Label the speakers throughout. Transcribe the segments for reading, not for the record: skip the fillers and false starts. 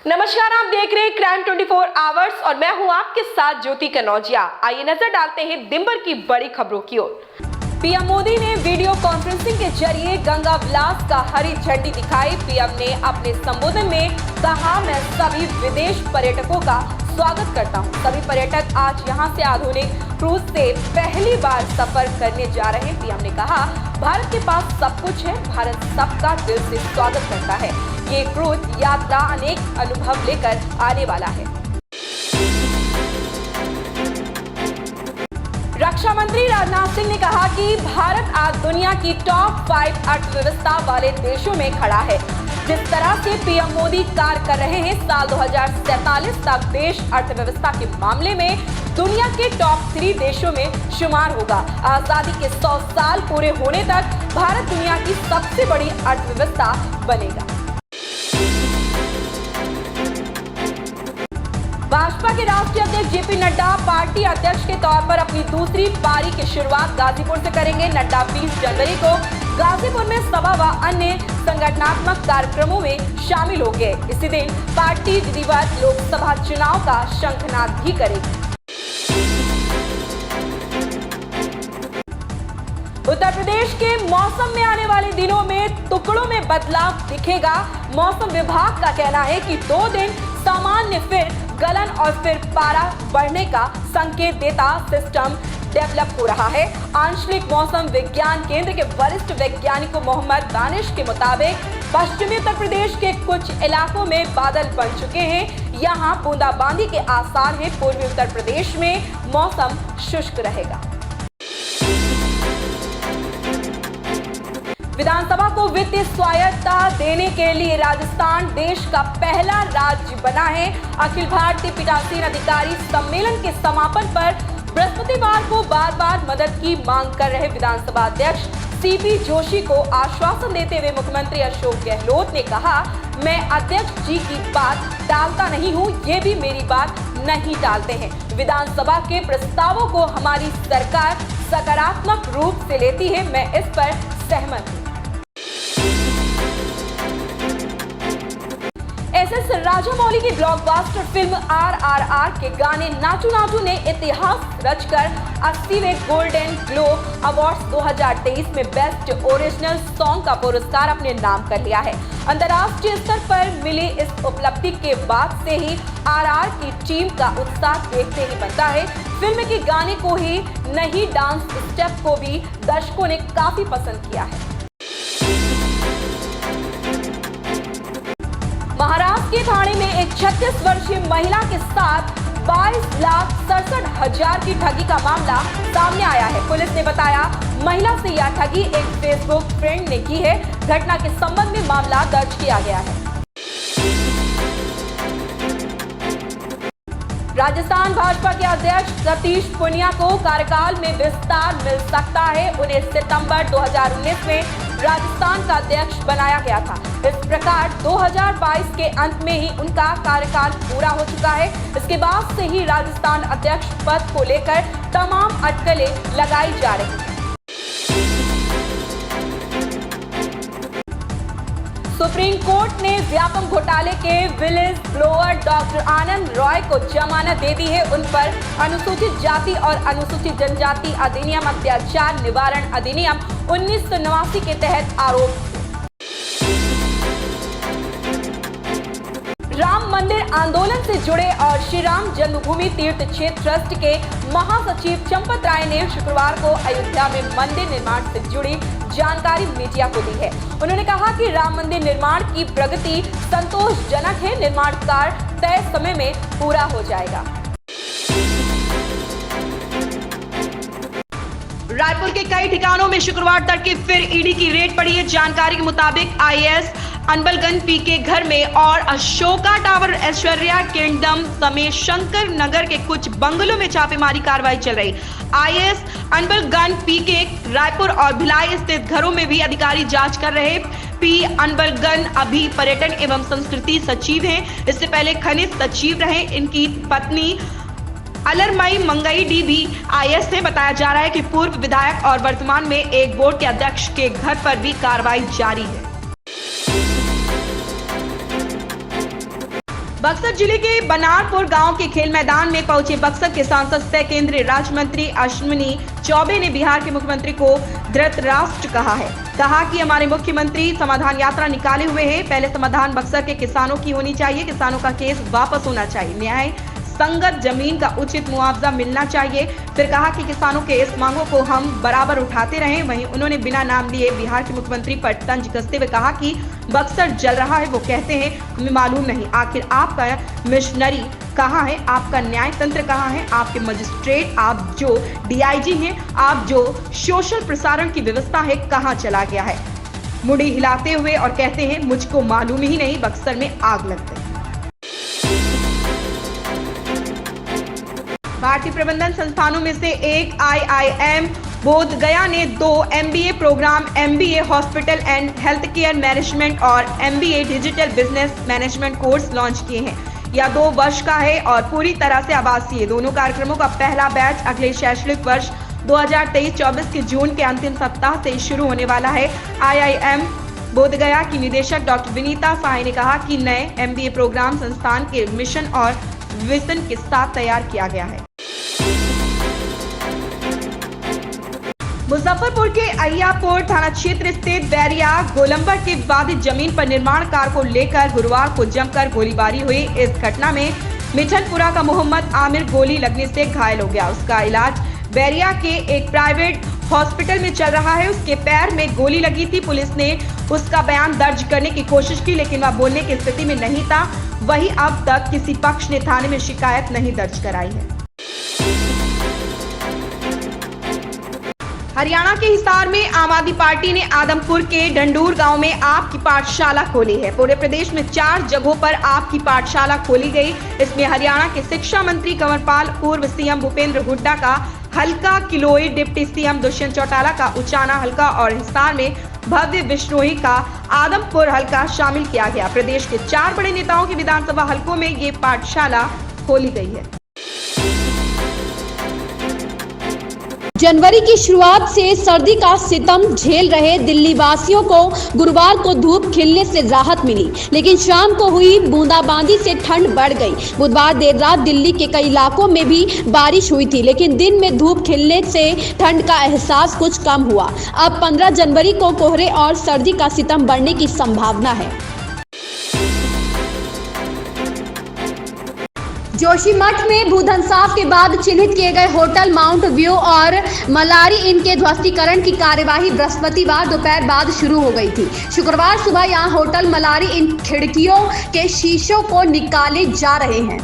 Speaker 1: नमस्कार, आप देख रहे हैं क्राइम 24 आवर्स और मैं हूं आपके साथ ज्योति कनौजिया। आइए नजर डालते हैं दिन भर की बड़ी खबरों की ओर। पीएम मोदी ने वीडियो कॉन्फ्रेंसिंग के जरिए गंगा विलास का हरी झंडी दिखाई। पीएम ने अपने संबोधन में कहा, मैं सभी विदेश पर्यटकों का स्वागत करता हूं। सभी पर्यटक आज यहां से आधुनिक क्रूज से पहली बार सफर करने जा रहे हैं। पीएम ने कहा, भारत के पास सब कुछ है, भारत सबका दिल से स्वागत करता है। ये क्रूज यात्रा अनेक अनुभव लेकर आने वाला है। रक्षा मंत्री राजनाथ सिंह ने कहा कि भारत आज दुनिया की टॉप 5 अर्थव्यवस्था वाले देशों में खड़ा है। जिस तरह से पीएम मोदी कार्य कर रहे हैं, साल 2047 तक देश अर्थव्यवस्था के मामले में दुनिया के टॉप 3 देशों में शुमार होगा। आजादी के 100 साल पूरे होने तक भारत दुनिया की सबसे बड़ी अर्थव्यवस्था बनेगा। भाजपा के राष्ट्रीय अध्यक्ष जेपी नड्डा पार्टी अध्यक्ष के तौर पर अपनी दूसरी पारी की शुरुआत गाजीपुर से करेंगे। नड्डा 20 जनवरी को गाजीपुर में सभा व अन्य संगठनात्मक कार्यक्रमों में शामिल होंगे। इसी दिन पार्टी विधिवत लोकसभा चुनाव का शंखनाद भी करेगी। उत्तर प्रदेश के मौसम में आने वाले दिनों में टुकड़ों में बदलाव दिखेगा। मौसम विभाग का कहना है कि 2 दिन सामान्य, फिर गलन और फिर पारा बढ़ने का संकेत देता सिस्टम डेवलप हो रहा है। आंचलिक मौसम विज्ञान केंद्र के वरिष्ठ वैज्ञानिक मोहम्मद दानिश के मुताबिक पश्चिमी उत्तर प्रदेश के कुछ इलाकों में बादल बन चुके हैं। यहां बूंदाबांदी के आसार हैं। पूर्वी उत्तर प्रदेश में मौसम शुष्क रहेगा। विधानसभा को वित्तीय स्वायत्तता देने के लिए राजस्थान देश का पहला राज्य बना है। अखिल भारतीय पीठासीन अधिकारी सम्मेलन के समापन पर बृहस्पतिवार को बार-बार मदद की मांग कर रहे विधानसभा अध्यक्ष सीपी जोशी को आश्वासन देते हुए मुख्यमंत्री अशोक गहलोत ने कहा, मैं अध्यक्ष जी की बात टालता नहीं हूं, ये भी मेरी बात नहीं टालते हैं। विधानसभा के प्रस्तावों को हमारी सरकार सकारात्मक रूप से लेती है, मैं इस पर सहमत हूं। एसएस राजामौली की ब्लॉकबस्टर फिल्म आरआरआर के गाने नाचू नाचू ने इतिहास रचकर 80वें गोल्डन ग्लोब अवार्ड्स 2023 में बेस्ट ओरिजिनल सॉन्ग का पुरस्कार अपने नाम कर लिया है। अंतर्राष्ट्रीय स्तर पर मिली इस उपलब्धि के बाद से ही आरआर की टीम का उत्साह देखते ही बनता है। फिल्म के गाने को ही नहीं, डांस स्टेप को भी दर्शकों ने काफी पसंद किया है। महाराष्ट्र के ठाणे में एक 36 वर्षीय महिला के साथ 22,67,000 की ठगी का मामला सामने आया है। पुलिस ने बताया, महिला से यह ठगी एक फेसबुक फ्रेंड ने की है। घटना के संबंध में मामला दर्ज किया गया है। राजस्थान भाजपा के अध्यक्ष सतीश पूनिया को कार्यकाल में विस्तार मिल सकता है। उन्हें सितंबर 2019 में राजस्थान का अध्यक्ष बनाया गया था। इस प्रकार 2022 के अंत में ही उनका कार्यकाल पूरा हो चुका है। इसके बाद से ही राजस्थान अध्यक्ष पद को लेकर तमाम अटकलें लगाई जा रही हैं। सुप्रीम कोर्ट ने व्यापम घोटाले के विजिल ब्लोअर डॉक्टर आनंद रॉय को जमानत दे दी है। उन पर अनुसूचित जाति और अनुसूचित जनजाति अधिनियम, अत्याचार निवारण अधिनियम 1989 के तहत आरोप। राम मंदिर आंदोलन से जुड़े और श्री राम जन्मभूमि तीर्थ क्षेत्र ट्रस्ट के महासचिव चंपत राय ने शुक्रवार को अयोध्या में मंदिर निर्माण से जुड़ी जानकारी मीडिया को दी है। उन्होंने कहा कि राम मंदिर निर्माण की प्रगति संतोषजनक है। निर्माण कार्य तय समय में पूरा हो जाएगा। रायपुर के कई ठिकानों में शुक्रवार तड़के फिर ईडी की रेड पड़ी है। जानकारी के मुताबिक आईएएस अनबलगन पी के घर में और अशोका टावर, ऐश्वर्या किंगडम समेत शंकर नगर के कुछ बंगलों में छापेमारी कार्रवाई चल रही। आईएएस अनबलगन पी के रायपुर और भिलाई स्थित घरों में भी अधिकारी जांच कर रहे। पी अनबलगन अभी पर्यटन एवं संस्कृति सचिव हैं। इससे पहले खनिज सचिव रहे। इनकी पत्नी अलरमई मंगई डी भी आईएएस है। बताया जा रहा है कि पूर्व विधायक और वर्तमान में एक बोर्ड के अध्यक्ष के घर पर भी कार्रवाई जारी है। बक्सर जिले के बनारपुर गांव के खेल मैदान में पहुंचे बक्सर के सांसद सह केंद्रीय राज्य मंत्री अश्विनी चौबे ने बिहार के मुख्यमंत्री को धृतराष्ट्र कहा है। कहा कि हमारे मुख्यमंत्री समाधान यात्रा निकाले हुए हैं। पहले समाधान बक्सर के किसानों की होनी चाहिए। किसानों का केस वापस होना चाहिए। न्याय संगत जमीन का उचित मुआवजा मिलना चाहिए। फिर कहा कि किसानों के इस मांगों को हम बराबर उठाते रहे। वहीं उन्होंने बिना नाम लिए बिहार के मुख्यमंत्री पर तंज कसते हुए कहा कि बक्सर जल रहा है। वो कहते हैं हमें मालूम नहीं। आखिर आपका मिशनरी कहाँ है? आपका न्याय तंत्र कहाँ है? आपके मजिस्ट्रेट, आप जो डीआईजी हैं, आप जो सोशल प्रसारण की व्यवस्था है, कहाँ चला गया है? मुड़ी हिलाते हुए और कहते हैं मुझको मालूम ही नहीं, बक्सर में आग लग गई। भारतीय प्रबंधन संस्थानों में से एक IIM बोधगया ने 2 MBA program MBA hospital and health care management और MBA digital business management course launch किए हैं। यह 2 वर्ष का है और पूरी तरह से आवासीय। दोनों कार्यक्रमों का पहला बैच अगले शैक्षणिक वर्ष 2023-24 के जून के अंतिम सप्ताह से शुरू होने वाला है। IIM बोधगया की निदेशक डॉक्टर विनीता साय ने कहा कि नए MBA प्रोग्राम संस्थान के मिशन और विजन के साथ तैयार किया गया है। मुजफ्फरपुर के अय्यापुर थाना क्षेत्र स्थित बैरिया गोलंबर के बाधित जमीन पर निर्माण कार्य को लेकर गुरुवार को जमकर गोलीबारी हुई। इस घटना में मिठनपुरा का मोहम्मद आमिर गोली लगने से घायल हो गया। उसका इलाज बैरिया के एक प्राइवेट हॉस्पिटल में चल रहा है। उसके पैर में गोली लगी थी। पुलिस ने उसका बयान दर्ज करने की कोशिश की, लेकिन वह बोलने की स्थिति में नहीं था। वहीं अब तक किसी पक्ष ने थाने में शिकायत नहीं दर्ज कराई है। हरियाणा के हिसार में आम आदमी पार्टी ने आदमपुर के डंडूर गांव में आपकी पाठशाला खोली है। पूरे प्रदेश में 4 जगहों पर आपकी पाठशाला खोली गई। इसमें हरियाणा के शिक्षा मंत्री कंवरपाल, पूर्व सीएम भूपेंद्र हुड्डा का हल्का किलोई, डिप्टी सीएम दुष्यंत चौटाला का उचाना हल्का और हिसार में भव्य विश्नोई का आदमपुर हल्का शामिल किया गया। प्रदेश के 4 बड़े नेताओं के विधानसभा हल्कों में ये पाठशाला खोली गई है।
Speaker 2: जनवरी की शुरुआत से सर्दी का सितम झेल रहे दिल्ली वासियों को गुरुवार को धूप खिलने से राहत मिली, लेकिन शाम को हुई बूंदाबांदी से ठंड बढ़ गई। बुधवार देर रात दिल्ली के कई इलाकों में भी बारिश हुई थी, लेकिन दिन में धूप खिलने से ठंड का एहसास कुछ कम हुआ। अब 15 जनवरी को कोहरे और सर्दी का सितम बढ़ने की संभावना है। जोशीमठ में भूधंसाव के बाद चिन्हित किए गए होटल माउंट व्यू और मलारी इन के ध्वस्तीकरण की कार्यवाही बृहस्पतिवार दोपहर बाद शुरू हो गई थी। शुक्रवार सुबह यहां होटल मलारी इन खिड़कियों के शीशों को निकाले जा रहे हैं।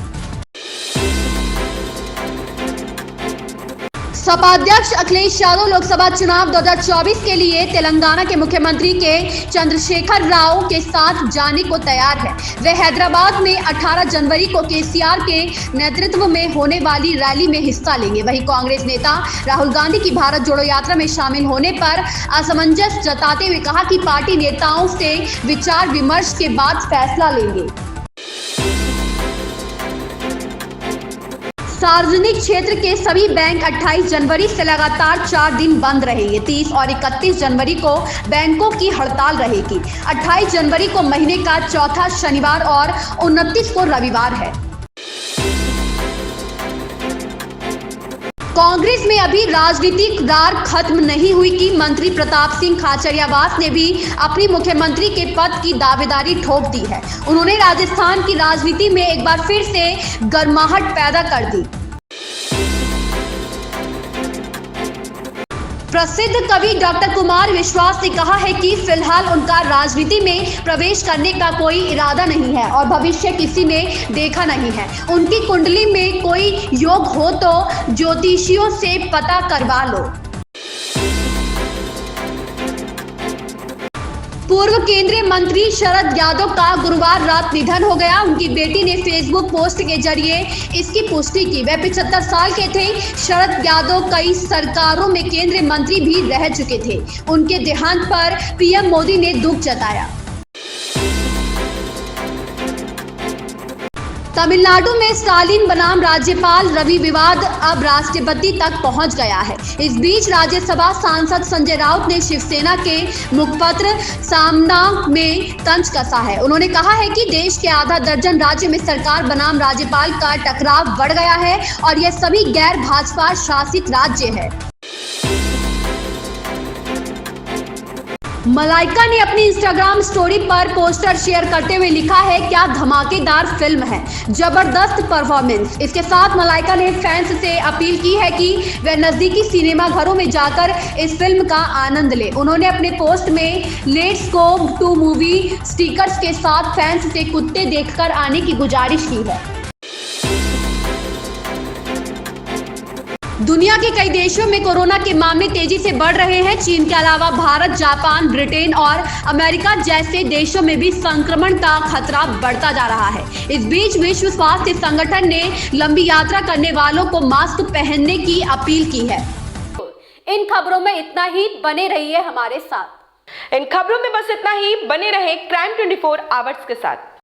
Speaker 2: सपा अध्यक्ष अखिलेश यादव लोकसभा चुनाव 2024 के लिए तेलंगाना के मुख्यमंत्री के चंद्रशेखर राव के साथ जाने को तैयार है। वे हैदराबाद में 18 जनवरी को केसीआर के नेतृत्व में होने वाली रैली में हिस्सा लेंगे। वहीं कांग्रेस नेता राहुल गांधी की भारत जोड़ो यात्रा में शामिल होने पर असमंजस जताते हुए कहा कि पार्टी नेताओं से विचार विमर्श के बाद फैसला लेंगे। सार्वजनिक क्षेत्र के सभी बैंक 28 जनवरी से लगातार 4 दिन बंद रहेंगे। 30 और 31 जनवरी को बैंकों की हड़ताल रहेगी। 28 जनवरी को महीने का चौथा शनिवार और 29 को रविवार है। कांग्रेस में अभी राजनीतिक रार खत्म नहीं हुई कि मंत्री प्रताप सिंह खाचरियावास ने भी अपनी मुख्यमंत्री के पद की दावेदारी ठोक दी है। उन्होंने राजस्थान की राजनीति में एक बार फिर से गर्माहट पैदा कर दी। प्रसिद्ध कवि डॉक्टर कुमार विश्वास ने कहा है कि फिलहाल उनका राजनीति में प्रवेश करने का कोई इरादा नहीं है और भविष्य किसी ने देखा नहीं है। उनकी कुंडली में कोई योग हो तो ज्योतिषियों से पता करवा लो। पूर्व केंद्रीय मंत्री शरद यादव का गुरुवार रात निधन हो गया। उनकी बेटी ने फेसबुक पोस्ट के जरिए इसकी पुष्टि की। वे 75 साल के थे। शरद यादव कई सरकारों में केंद्रीय मंत्री भी रह चुके थे। उनके देहांत पर पीएम मोदी ने दुख जताया। तमिलनाडु में स्टालिन बनाम राज्यपाल रवि विवाद अब राष्ट्रपति तक पहुंच गया है। इस बीच राज्यसभा सांसद संजय राउत ने शिवसेना के मुखपत्र सामना में तंज कसा है। उन्होंने कहा है कि देश के आधा दर्जन राज्य में सरकार बनाम राज्यपाल का टकराव बढ़ गया है और यह सभी गैर भाजपा शासित राज्य है। मलाइका ने अपनी इंस्टाग्राम स्टोरी पर पोस्टर शेयर करते हुए लिखा है, क्या धमाकेदार फिल्म है, जबरदस्त परफॉर्मेंस। इसके साथ मलाइका ने फैंस से अपील की है कि वे नजदीकी सिनेमा घरों में जाकर इस फिल्म का आनंद लें। उन्होंने अपने पोस्ट में let's go to movie stickers के साथ फैंस से कुत्ते देखकर आने की गुजारिश की है। दुनिया के कई देशों में कोरोना के मामले तेजी से बढ़ रहे हैं। चीन के अलावा भारत, जापान, ब्रिटेन और अमेरिका जैसे देशों में भी संक्रमण का खतरा बढ़ता जा रहा है। इस बीच विश्व स्वास्थ्य संगठन ने लंबी यात्रा करने वालों को मास्क पहनने की अपील की है। इन खबरों में इतना ही, बने रहिए हमारे साथ।
Speaker 1: इन खबरों में बस इतना ही, बने रहे क्राइम 24 आवर्स के साथ।